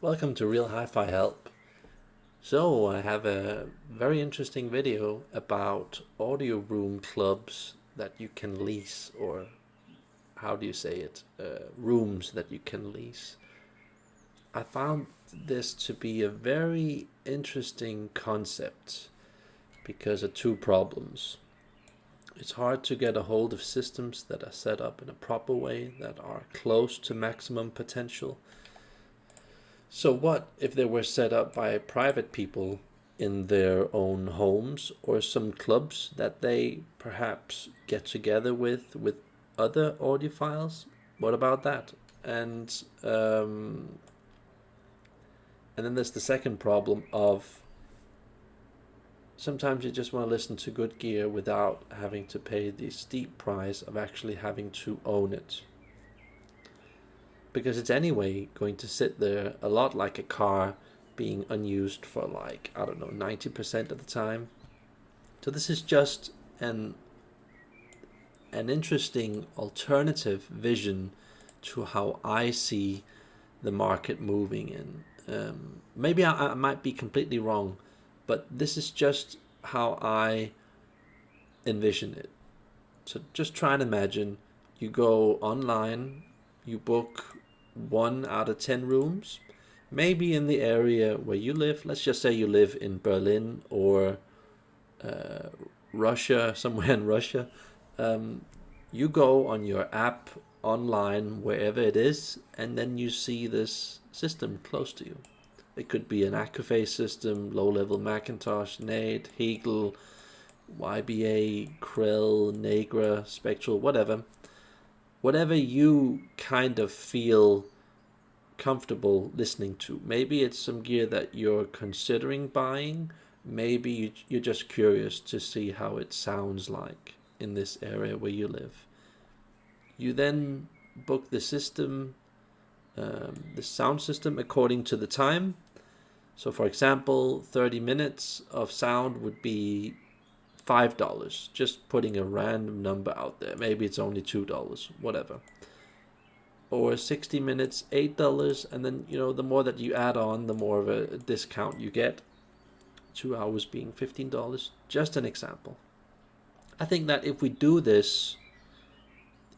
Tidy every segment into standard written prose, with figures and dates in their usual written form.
Welcome to Real Hi-Fi Help. So I have a very interesting video about audio room clubs that you can lease, or how do you say it? Rooms that you can lease. I found this to be a very interesting concept because of two problems. It's hard to get a hold of systems that are set up in a proper way that are close to maximum potential. So what if they were set up by private people in their own homes, or some clubs that they perhaps get together with other audiophiles? What about that? And um, and then there's the second problem of sometimes you just want to listen to good gear without having to pay the steep price of actually having to own it, because it's anyway going to sit there a lot like a car being unused for, like, I don't know, 90% of the time. So this is just an interesting alternative vision to how I see the market moving in. Maybe I might be completely wrong, but this is just how I envision it. So just try and imagine you go online, you book 1 out of 10 rooms, maybe in the area where you live. Let's just say you live in Berlin or Russia, somewhere in Russia. You go on your app online, wherever it is, and then you see this system close to you. It could be an Acufay system, low-level Macintosh, Nate, Hegel, YBA, Krell, Negra, Spectral, whatever. Whatever you kind of feel comfortable listening to. Maybe it's some gear that you're considering buying. Maybe you're just curious to see how it sounds like in this area where you live. You then book the system, the sound system, according to the time. So for example, 30 minutes of sound would be $5, just putting a random number out there. Maybe it's only $2, whatever. Or 60 minutes, $8, and then, the more that you add on, the more of a discount you get. 2 hours being $15, just an example. I think that if we do this,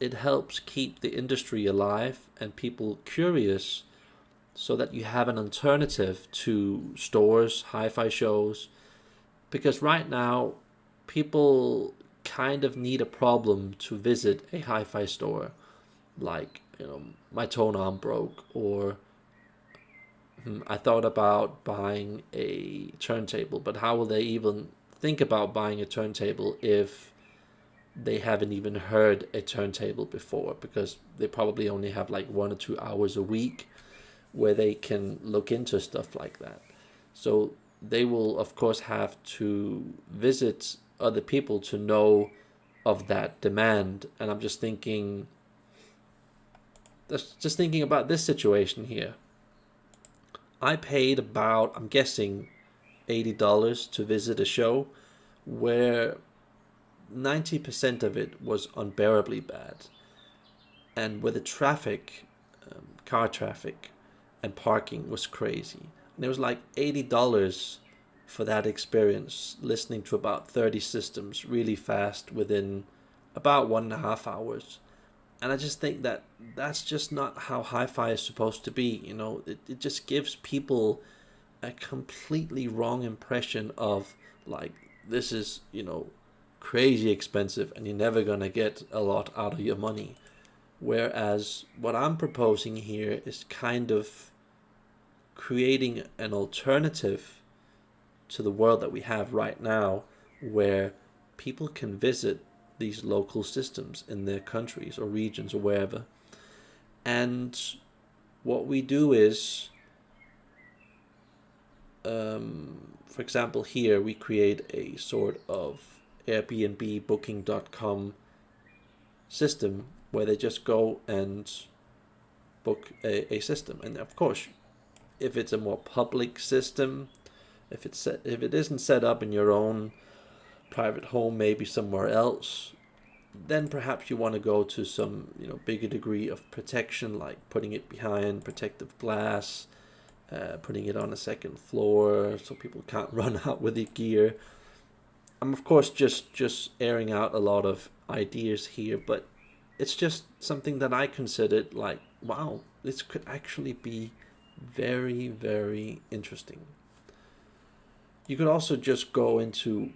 it helps keep the industry alive and people curious, so that you have an alternative to stores, hi-fi shows. Because right now, people kind of need a problem to visit a hi-fi store. Like, my tone arm broke, or I thought about buying a turntable, but how will they even think about buying a turntable if they haven't even heard a turntable before? Because they probably only have like 1 or 2 hours a week where they can look into stuff like that. So they will, of course, have to visit other people to know of that demand. And I'm just thinking about this situation here. I paid about, I'm guessing, $80 to visit a show where 90% of it was unbearably bad, and where the traffic, car traffic and parking was crazy. And it was like $80 for that experience, listening to about 30 systems really fast within about 1.5 hours. And I just think that that's just not how hi-fi is supposed to be. It just gives people a completely wrong impression of, like, this is, crazy expensive and you're never going to get a lot out of your money. Whereas what I'm proposing here is kind of creating an alternative to the world that we have right now, where people can visit these local systems in their countries or regions or wherever. And what we do is, for example, here we create a sort of Airbnb booking.com system where they just go and book a system. And of course, if it's a more public system, if it isn't set up in your own private home, maybe somewhere else, then perhaps you want to go to some bigger degree of protection, like putting it behind protective glass, putting it on a second floor so people can't run out with the gear. I'm of course just airing out a lot of ideas here, but it's just something that I considered like, wow, this could actually be very, very interesting. You could also just go into,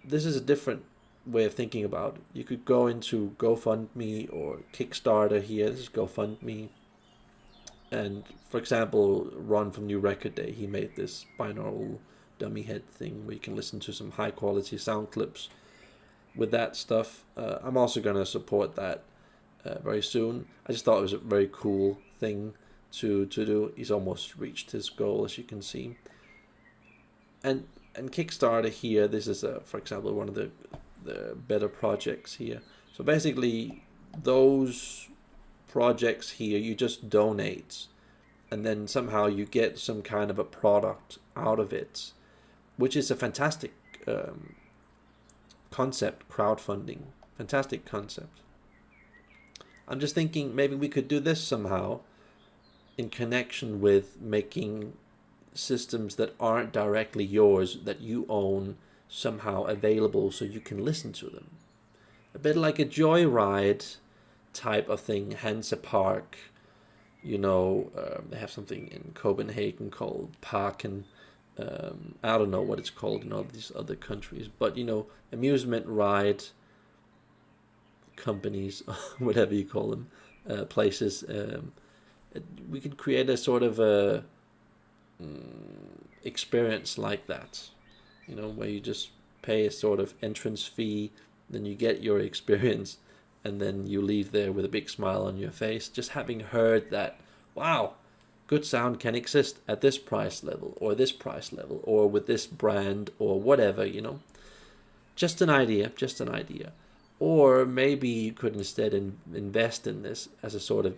this is a different way of thinking about it. You could go into GoFundMe or Kickstarter here. This is GoFundMe. And for example, Ron from New Record Day, he made this binaural dummy head thing where you can listen to some high quality sound clips with that stuff. I'm also going to support that very soon. I just thought it was a very cool thing to do. He's almost reached his goal, as you can see. And Kickstarter here, this is for example one of the better projects here. So basically those projects here, you just donate and then somehow you get some kind of a product out of it, which is a fantastic concept. Crowdfunding, fantastic concept. I'm just thinking maybe we could do this somehow in connection with making systems that aren't directly yours, that you own, somehow available so you can listen to them. A bit like a joyride type of thing. Hansa Park, they have something in Copenhagen called Parken. I don't know what it's called in all these other countries, but amusement ride companies, whatever you call them, places. We could create a sort of a experience like that, where you just pay a sort of entrance fee, then you get your experience, and then you leave there with a big smile on your face, just having heard that, wow, good sound can exist at this price level, or this price level, or with this brand, or whatever, Just an idea. Or maybe you could instead invest in this as a sort of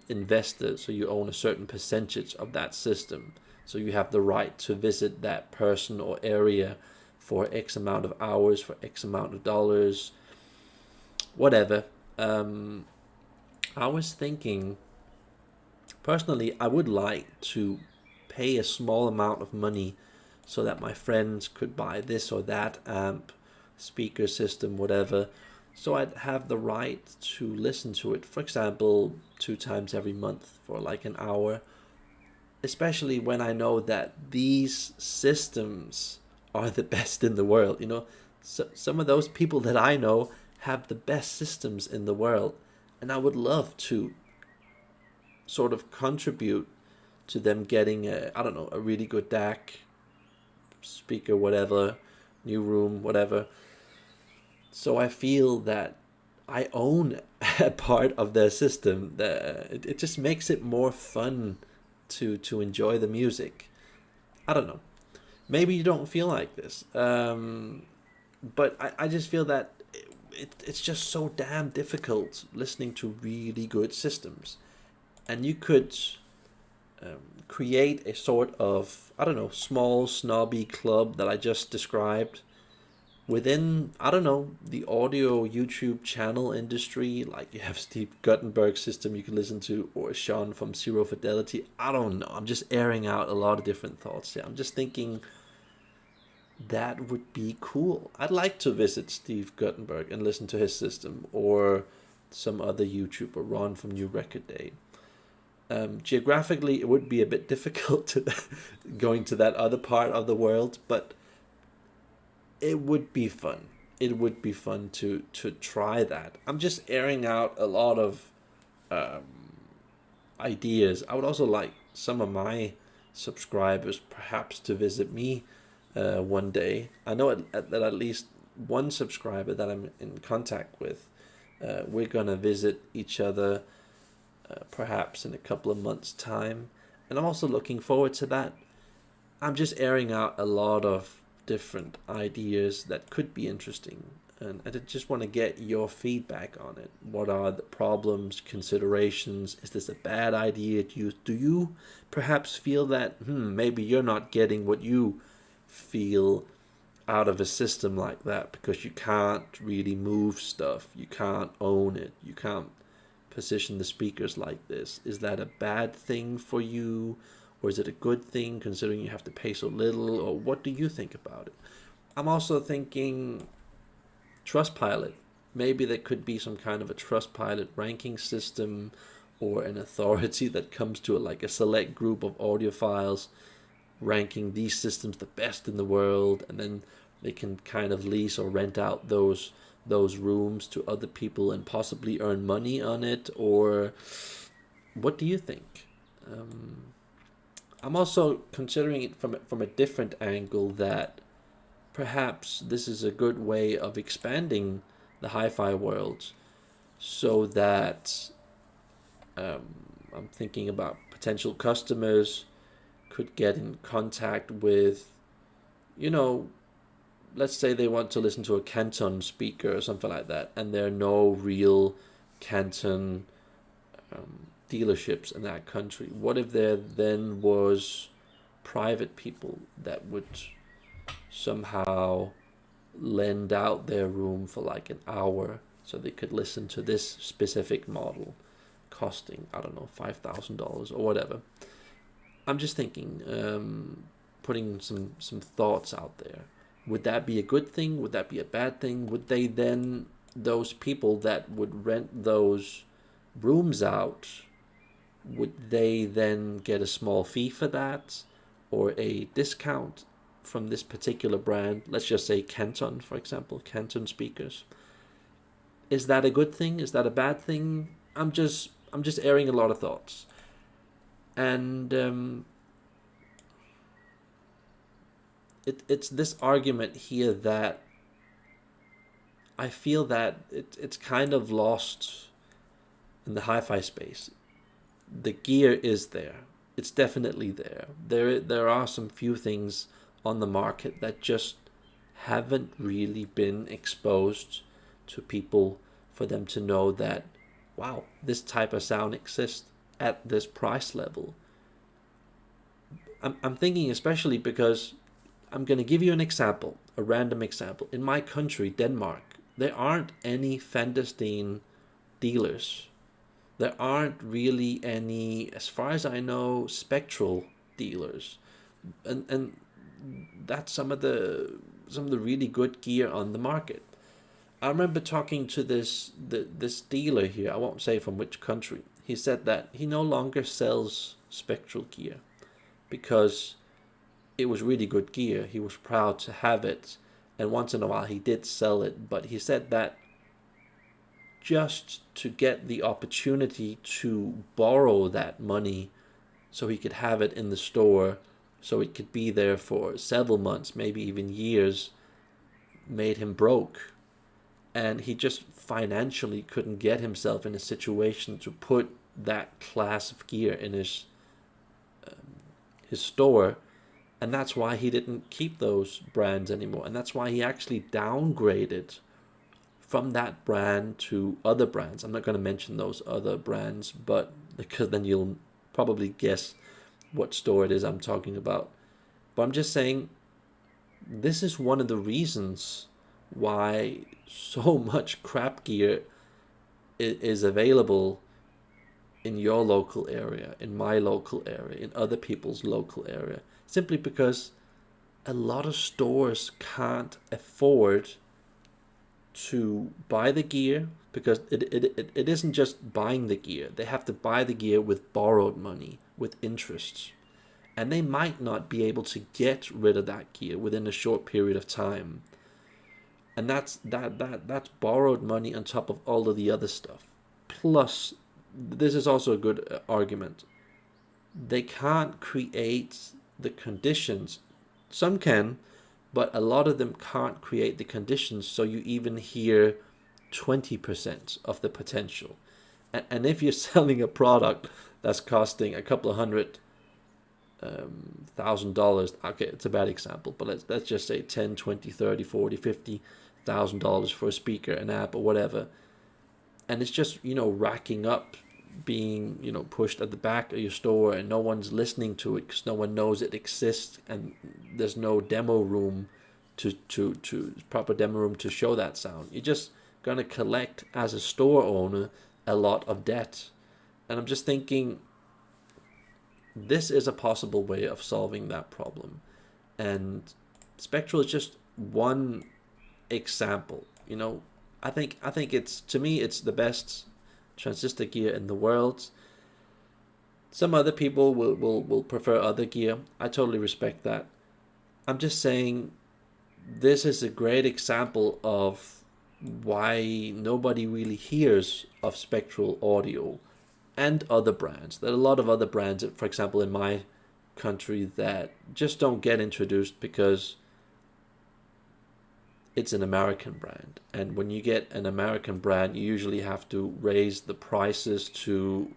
investor, so you own a certain percentage of that system, so you have the right to visit that person or area for X amount of hours, for X amount of dollars, whatever. I was thinking, personally, I would like to pay a small amount of money so that my friends could buy this or that amp, speaker system, whatever, so I'd have the right to listen to it, for example, 2 times every month for like an hour, especially when I know that these systems are the best in the world. So some of those people that I know have the best systems in the world, and I would love to sort of contribute to them getting a really good DAC, speaker, whatever, new room, whatever. So I feel that I own a part of their system. It just makes it more fun to enjoy the music. I don't know. Maybe you don't feel like this. But I just feel that it's just so damn difficult listening to really good systems. And you could create a sort of, small snobby club that I just described within, the audio YouTube channel industry. Like you have Steve Guttenberg's system you can listen to, or Sean from Zero Fidelity. I don't know. I'm just airing out a lot of different thoughts here. I'm just thinking that would be cool. I'd like to visit Steve Guttenberg and listen to his system, or some other YouTuber, Ron from New Record Day. Geographically, it would be a bit difficult to going to that other part of the world, but it would be fun. It would be fun to try that. I'm just airing out a lot of ideas. I would also like some of my subscribers perhaps to visit me one day. I know that at least one subscriber that I'm in contact with, we're gonna visit each other perhaps in a couple of months' time, and I'm also looking forward to that. I'm just airing out a lot of different ideas that could be interesting, and I just want to get your feedback on it. What are the problems, considerations? Is this a bad idea? Do you perhaps feel that maybe you're not getting what you feel out of a system like that because you can't really move stuff, you can't own it, you can't position the speakers like this? Is that a bad thing for you, or is it a good thing considering you have to pay so little, or what do you think about it? I'm also thinking Trustpilot. Maybe there could be some kind of a Trustpilot ranking system, or an authority that comes to like a select group of audiophiles, ranking these systems the best in the world, and then they can kind of lease or rent out those rooms to other people and possibly earn money on it. Or what do you think? I'm also considering it from a different angle, that perhaps this is a good way of expanding the hi-fi world, so that I'm thinking about potential customers could get in contact with, let's say they want to listen to a Canton speaker or something like that, and there are no real Canton dealerships in that country. What if there then was private people that would somehow lend out their room for like an hour so they could listen to this specific model costing, I don't know, $5,000 or whatever. I'm just thinking, putting some thoughts out there. Would that be a good thing? Would that be a bad thing? Would they then, those people that would rent those rooms out, would they then get a small fee for that, or a discount from this particular brand? Let's just say Canton, for example, Canton speakers. Is that a good thing? Is that a bad thing? I'm just airing a lot of thoughts. And it's this argument here that I feel that it's kind of lost in the hi-fi space. The gear is there. It's definitely there. There are some few things on the market that just haven't really been exposed to people for them to know that, wow, this type of sound exists at this price level. I'm thinking especially because I'm going to give you an example, a random example. In my country, Denmark, there aren't any Fenderstein dealers. There aren't really any, as far as I know, Spectral dealers. And that's some of the really good gear on the market. I remember talking to this dealer here, I won't say from which country. He said that he no longer sells Spectral gear because it was really good gear. He was proud to have it, and once in a while he did sell it, but he said that just to get the opportunity to borrow that money so he could have it in the store, so it could be there for several months, maybe even years, made him broke. And he just financially couldn't get himself in a situation to put that class of gear in his store. And that's why he didn't keep those brands anymore. And that's why he actually downgraded from that brand to other brands. I'm not going to mention those other brands, but because then you'll probably guess what store it is I'm talking about. But I'm just saying, this is one of the reasons why so much crap gear is available in your local area, in my local area, in other people's local area, simply because a lot of stores can't afford to buy the gear, because it isn't just buying the gear. They have to buy the gear with borrowed money, with interest. And they might not be able to get rid of that gear within a short period of time. And that's borrowed money on top of all of the other stuff. Plus, this is also a good argument. They can't create the conditions. Some can, but a lot of them can't create the conditions so you even hear 20% of the potential. And if you're selling a product that's costing a couple of $100,000, okay, it's a bad example, but let's just say 10, 20, 30, 40, $50,000 for a speaker, an app, or whatever, and it's just, racking up, being, pushed at the back of your store, and no one's listening to it because no one knows it exists, and there's no demo room to proper demo room to show that sound. You're just gonna collect, as a store owner, a lot of debt. And I'm just thinking, this is a possible way of solving that problem. And Spectral is just one example. I think it's, to me, it's the best transistor gear in the world. Some other people will prefer other gear. I totally respect that. I'm just saying this is a great example of why nobody really hears of Spectral Audio and other brands. There are a lot of other brands, for example, in my country, that just don't get introduced because it's an American brand. And when you get an American brand, you usually have to raise the prices to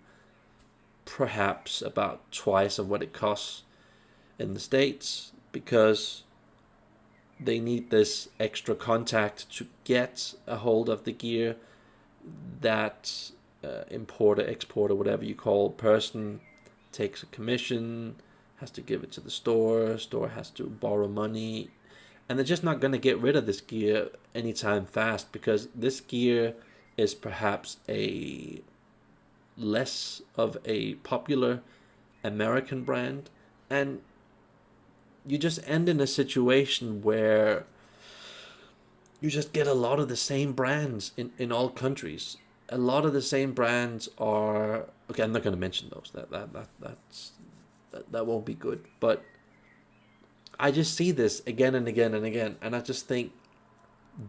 perhaps about twice of what it costs in the States, because they need this extra contact to get a hold of the gear. That importer, exporter, whatever you call, person takes a commission, has to give it to the store has to borrow money, and they're just not going to get rid of this gear anytime fast, because this gear is perhaps a less of a popular American brand, and you just end in a situation where you just get a lot of the same brands in all countries. A lot of the same brands are, okay, I'm not going to mention those. That won't be good. But I just see this again and again and again, and I just think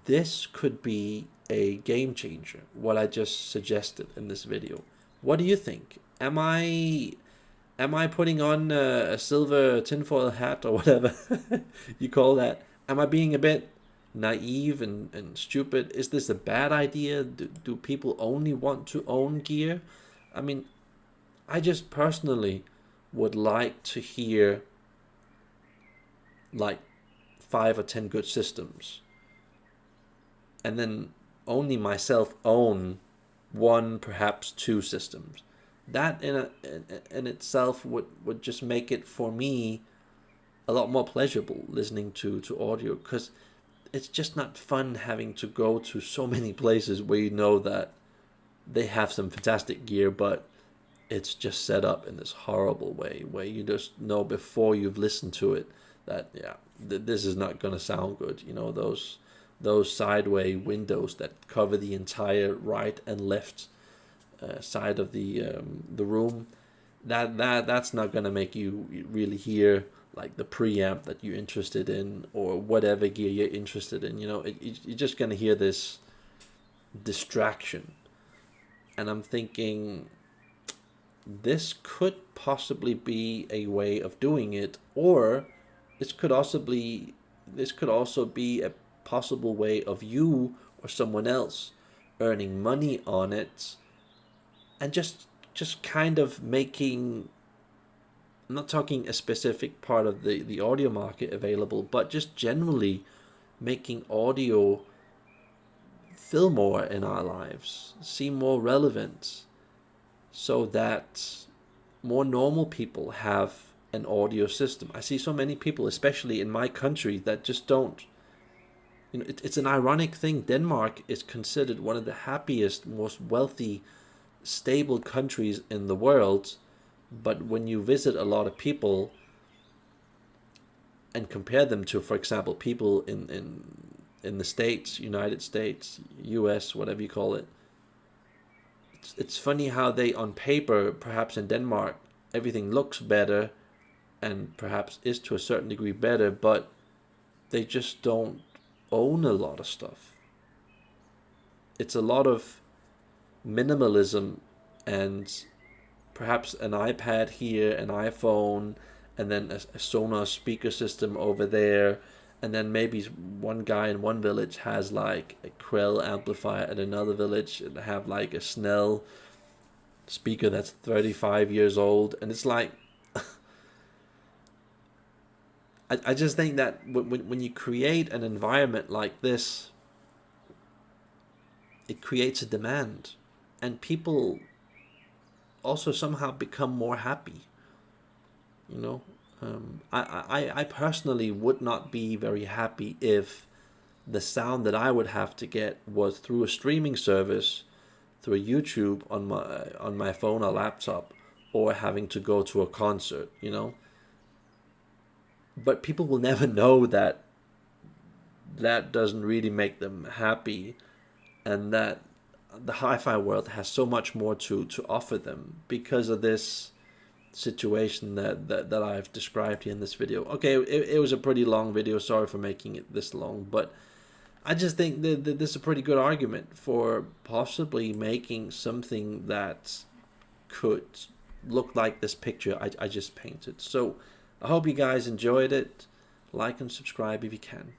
this could be a game changer, what I just suggested in this video. What do you think? Am I putting on a silver tinfoil hat, or whatever you call that? Am I being a bit naive and stupid? Is this a bad idea? Do people only want to own gear? I mean, I just personally would like to hear like 5 or 10 good systems, and then only myself own 1, perhaps 2 systems. That in itself would just make it, for me, a lot more pleasurable listening to audio, because it's just not fun having to go to so many places where you know that they have some fantastic gear, but it's just set up in this horrible way where you just know before you've listened to it that, yeah, this is not going to sound good. Those sideway windows that cover the entire right and left side of the room, that's not going to make you really hear like the preamp that you're interested in, or whatever gear you're interested in. You're just going to hear this distraction. And I'm thinking this could possibly be a way of doing it, or this could also be a possible way of you or someone else earning money on it, and just kind of making, I'm not talking a specific part of the audio market available, but just generally making audio feel more in our lives, seem more relevant, so that more normal people have an audio system. I see so many people, especially in my country, that just don't. It's an ironic thing. Denmark is considered one of the happiest, most wealthy, stable countries in the world, but when you visit a lot of people and compare them to, for example, people in the States, United States, US, whatever you call it, it's funny how they, on paper, perhaps in Denmark, everything looks better and perhaps is to a certain degree better, but they just don't own a lot of stuff. It's a lot of minimalism, and perhaps an iPad here, an iPhone, and then a Sonos speaker system over there, and then maybe one guy in one village has like a Krell amplifier, at another village and have like a Snell speaker that's 35 years old. And it's like I just think that when you create an environment like this, it creates a demand, and people also somehow become more happy. I personally would not be very happy if the sound that I would have to get was through a streaming service, through YouTube on my phone or laptop, or having to go to a concert, you know. But people will never know that that doesn't really make them happy, and that the hi-fi world has so much more to offer them because of this situation that I've described here in this video. Okay, it was a pretty long video. Sorry for making it this long, but I just think that this is a pretty good argument for possibly making something that could look like this picture I just painted. So I hope you guys enjoyed it. Like and subscribe if you can.